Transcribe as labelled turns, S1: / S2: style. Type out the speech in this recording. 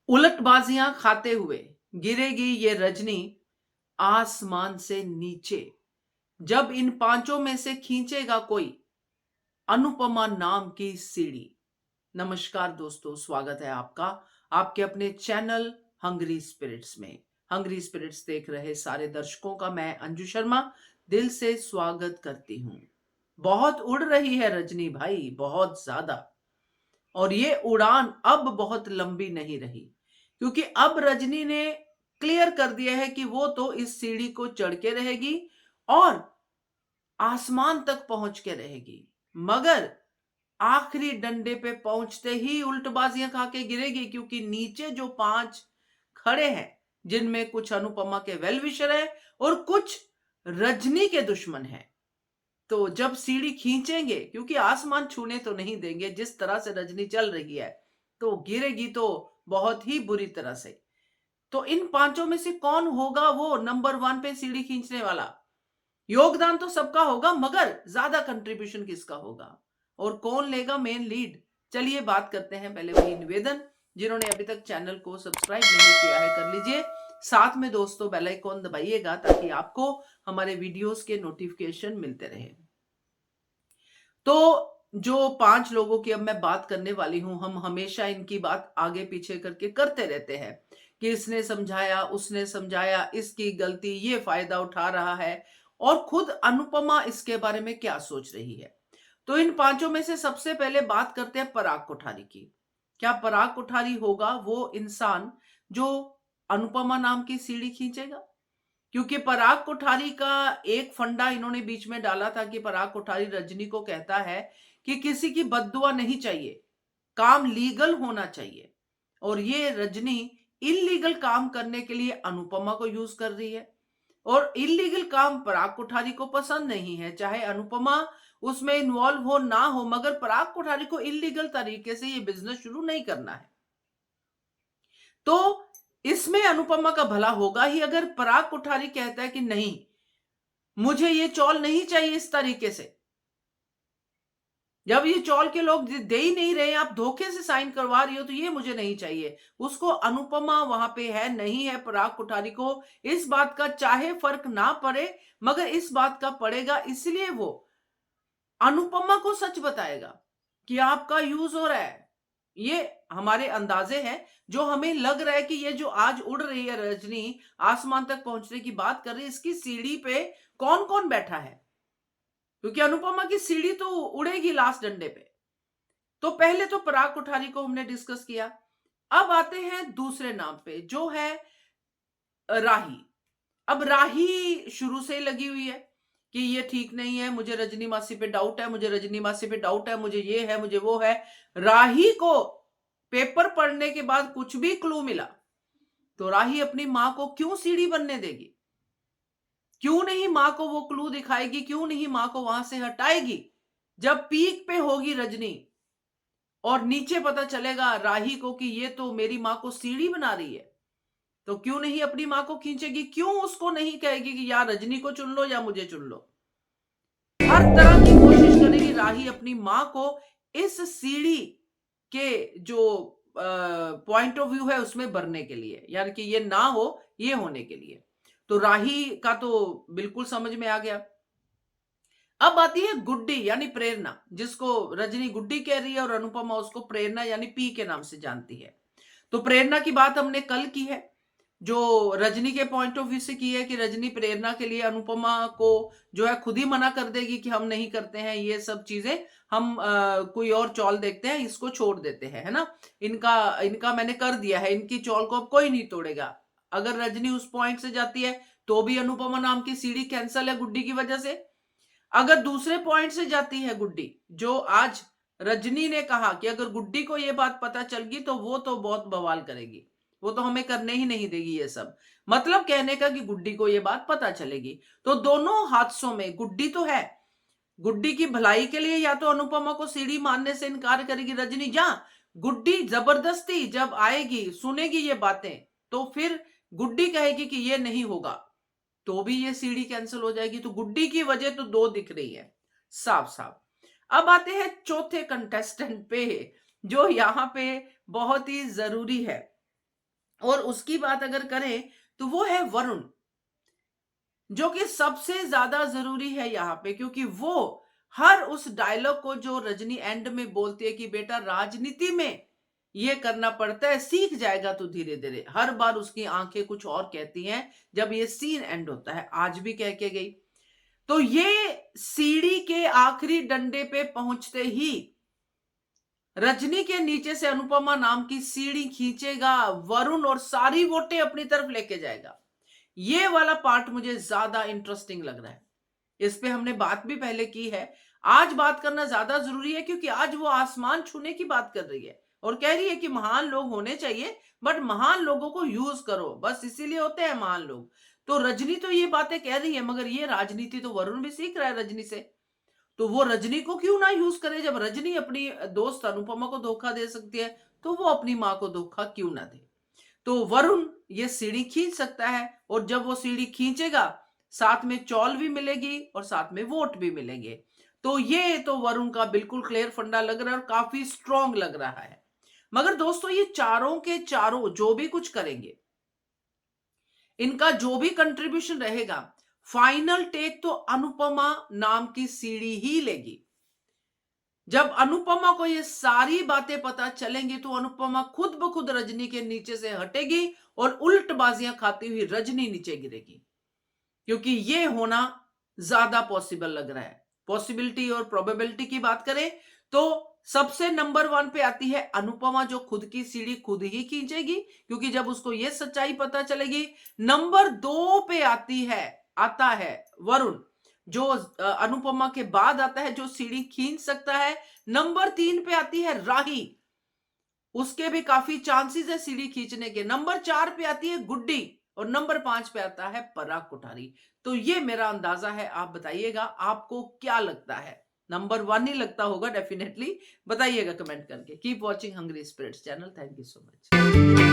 S1: उलटबाजियां खाते हुए गिरेगी ये रजनी आसमान से नीचे, जब इन पांचों में से खींचेगा कोई अनुपमा नाम की सीढ़ी। नमस्कार दोस्तों, स्वागत है आपका आपके अपने चैनल हंग्री स्पिरिट्स में। हंग्री स्पिरिट्स देख रहे सारे दर्शकों का मैं अंजू शर्मा दिल से स्वागत करती हूं। बहुत उड़ रही है रजनी भाई, बहुत ज्यादा। और ये उड़ान अब बहुत लंबी नहीं रही, क्योंकि अब रजनी ने क्लियर कर दिया है कि वो तो इस सीढ़ी को चढ़ के रहेगी और आसमान तक पहुंच के रहेगी, मगर आखिरी डंडे पे पहुंचते ही उल्टबाजियां खा के गिरेगी, क्योंकि नीचे जो पांच खड़े हैं, जिनमें कुछ अनुपमा के वेल विशर है और कुछ रजनी के दुश्मन हैं। तो जब सीढ़ी खींचेंगे, क्योंकि आसमान छूने तो नहीं देंगे, जिस तरह से रजनी चल रही है तो गिरेगी तो बहुत ही बुरी तरह से। तो इन पांचों में से कौन होगा वो नंबर 1 पे सीढ़ी खींचने वाला? योगदान तो सबका होगा, मगर ज्यादा कंट्रीब्यूशन किसका होगा और कौन लेगा मेन लीड? चलिए बात करते हैं। पहले वही निवेदन, जिन्होंने अभी तक चैनल को सब्सक्राइब नहीं किया है कर लीजिए, साथ में दोस्तों बेल आइकॉन दबाइएगा ताकि आपको हमारे वीडियोस के नोटिफिकेशन मिलते रहे। तो जो 5 लोगों की अब मैं बात करने वाली हूं, हम हमेशा इनकी बात आगे पीछे करके करते रहते हैं कि इसने समझाया, उसने समझाया, इसकी गलती, ये फायदा उठा रहा है, और खुद अनुपमा इसके बारे में क्या सोच रही है। तो इन पांचों में से सबसे पहले बात करते हैं पराग कोठारी की। क्या पराग कोठारी होगा वो इंसान जो अनुपमा नाम की सीढ़ी खींचेगा? क्योंकि पराग कोठारी का एक फंडा इन्होंने बीच में डाला था कि पराग कोठारी रजनी को कहता है कि किसी की बद्दुआ नहीं चाहिए, काम लीगल होना चाहिए। और ये रजनी इलीगल काम करने के लिए अनुपमा को यूज कर रही है, और इलीगल काम पराग कोठारी को पसंद नहीं है, चाहे अनुपमा उसमें इन्वॉल्व हो ना हो, मगर पराग कोठारी को इलीगल तरीके से ये बिजनेस शुरू नहीं करना है। तो इसमें अनुपमा का भला होगा ही अगर पराग कोठारी कहता है कि नहीं, मुझे ये चौल नहीं चाहिए इस तरीके से। जब ये चौल के लोग दे ही नहीं रहे, आप धोखे से साइन करवा रही हो, तो ये मुझे नहीं चाहिए। उसको अनुपमा वहां पे है, नहीं है पराग कोठारी को इस बात का, चाहे फर्क ना पड़े, मगर इस बात का पड़ेगा, इसलिए वो अनुपमा को सच बताएगा कि आपका यूज हो रहा है। ये हमारे अंदाजे हैं, जो हमें लग रहा है कि ये जो आज उड़ रही है रजनी, आसमान तक पहुंचने की बात कर रही है, इसकी सीढ़ी पे कौन कौन बैठा है, क्योंकि अनुपमा की सीढ़ी तो उड़ेगी लास्ट डंडे पे। तो पहले तो पराग कोठारी को हमने डिस्कस किया। अब आते हैं दूसरे नाम पे, जो है राही। अब राही शुरू से ही लगी हुई है कि ये ठीक नहीं है, मुझे रजनी मासी पे डाउट है, मुझे रजनी मासी पे डाउट है, मुझे ये है, मुझे वो है। राही को पेपर पढ़ने के बाद कुछ भी क्लू मिला तो राही अपनी मां को क्यों सीढ़ी बनने देगी? क्यों नहीं मां को वो क्लू दिखाएगी? क्यों नहीं मां को वहां से हटाएगी? जब पीक पे होगी रजनी और नीचे पता चलेगा राही को कि ये तो मेरी मां को सीढ़ी बना रही है, तो क्यों नहीं अपनी मां को खींचेगी? क्यों उसको नहीं कहेगी कि या रजनी को चुन लो या मुझे चुन लो? हर तरह की कोशिश करेगी राही अपनी मां को इस सीढ़ी के जो पॉइंट ऑफ व्यू है उसमें भरने के लिए, यानी कि ये ना हो, ये होने के लिए। तो राही का तो बिल्कुल समझ में आ गया। अब आती है गुड्डी यानी प्रेरणा, जिसको रजनी गुड्डी कह रही है और अनुपमा उसको प्रेरणा यानी पी के नाम से जानती है। तो प्रेरणा की बात हमने कल की है, जो रजनी के पॉइंट ऑफ व्यू से की है कि रजनी प्रेरणा के लिए अनुपमा को जो है खुद ही मना कर देगी कि हम नहीं करते हैं ये सब चीजें, हम कोई और चौल देखते हैं, इसको छोड़ देते हैं, है ना। इनका इनका मैंने कर दिया है, इनकी चौल को अब कोई नहीं तोड़ेगा। अगर रजनी उस पॉइंट से जाती है तो भी अनुपमा नाम की सीढ़ी कैंसल है गुड्डी की वजह से। अगर दूसरे पॉइंट से जाती है गुड्डी, जो आज रजनी ने कहा कि अगर गुड्डी को यह बात पता चल गई तो वो तो बहुत बवाल करेगी, वो तो हमें करने ही नहीं देगी ये सब। मतलब कहने का कि गुड्डी को यह बात पता चलेगी। तो दोनों हादसों में गुड्डी तो है, गुड्डी की भलाई के लिए या तो अनुपमा को सीढ़ी मानने से इनकार करेगी रजनी, जहां गुड्डी जबरदस्ती जब आएगी, सुनेगी ये बातें, तो फिर गुड्डी कहेगी कि ये नहीं होगा, तो भी ये सीढ़ी कैंसिल हो जाएगी। तो गुड्डी की वजह तो दो दिख रही है साफ साफ। अब आते हैं चौथे कंटेस्टेंट पे, जो यहां पे बहुत ही जरूरी है। और उसकी बात अगर करें तो वो है वरुण, जो कि सबसे ज्यादा जरूरी है यहाँ पे, क्योंकि वो हर उस डायलॉग को जो रजनी एंड में बोलती है कि बेटा राजनीति में ये करना पड़ता है, सीख जाएगा तू धीरे धीरे, हर बार उसकी आंखें कुछ और कहती हैं जब ये सीन एंड होता है, आज भी कह के गई। तो ये सीढ़ी के आखिरी डंडे पे पहुंचते ही रजनी के नीचे से अनुपमा नाम की सीढ़ी खींचेगा वरुण और सारी वोटें अपनी तरफ लेके जाएगा। ये वाला पार्ट मुझे ज्यादा इंटरेस्टिंग लग रहा है। इस पे हमने बात भी पहले की है। आज बात करना ज्यादा जरूरी है क्योंकि आज वो आसमान छूने की बात कर रही है और कह रही है कि महान लोग होने चाहिए, बट महान लोगों को यूज करो, बस इसीलिए होते हैं महान लोग। तो रजनी तो ये बातें कह रही है, मगर ये राजनीति तो वरुण भी सीख रहा है रजनी से। तो वो रजनी को क्यों ना यूज करे? जब रजनी अपनी दोस्त अनुपमा को धोखा दे सकती है, तो वो अपनी मां को धोखा क्यों ना दे? तो वरुण ये सीढ़ी खींच सकता है, और जब वो सीढ़ी खींचेगा साथ में चौल भी मिलेगी और साथ में वोट भी मिलेंगे। तो ये तो वरुण का बिल्कुल क्लियर फंडा लग रहा है और काफी स्ट्रांग लग रहा है। मगर दोस्तों, ये चारों के चारों जो भी कुछ करेंगे, इनका जो भी कंट्रीब्यूशन रहेगा, फाइनल टेक तो अनुपमा नाम की सीढ़ी ही लेगी। जब अनुपमा को ये सारी बातें पता चलेंगी तो अनुपमा खुद ब खुद रजनी के नीचे से हटेगी और उल्टबाजियां खाती हुई रजनी नीचे गिरेगी, क्योंकि ये होना ज्यादा पॉसिबल लग रहा है। पॉसिबिलिटी और प्रोबेबिलिटी की बात करें तो सबसे नंबर 1 पे आती है अनुपमा, जो खुद की सीढ़ी खुद ही खींचेगी, क्योंकि जब उसको ये सच्चाई पता चलेगी। नंबर 2 पे आता है वरुण, जो अनुपमा के बाद आता है, जो सीढ़ी खींच सकता है। नंबर 3 पे आती है राही, उसके भी काफी चांसेस है सीढ़ी खींचने के। नंबर 4 पे आती है गुड्डी और नंबर 5 पे आता है पराग कोठारी। तो ये मेरा अंदाजा है, आप बताइएगा आपको क्या लगता है? नंबर 1 ही लगता होगा डेफिनेटली। बताइएगा कमेंट करके। Keep watching Hungry Spirits channel. Thank you so much.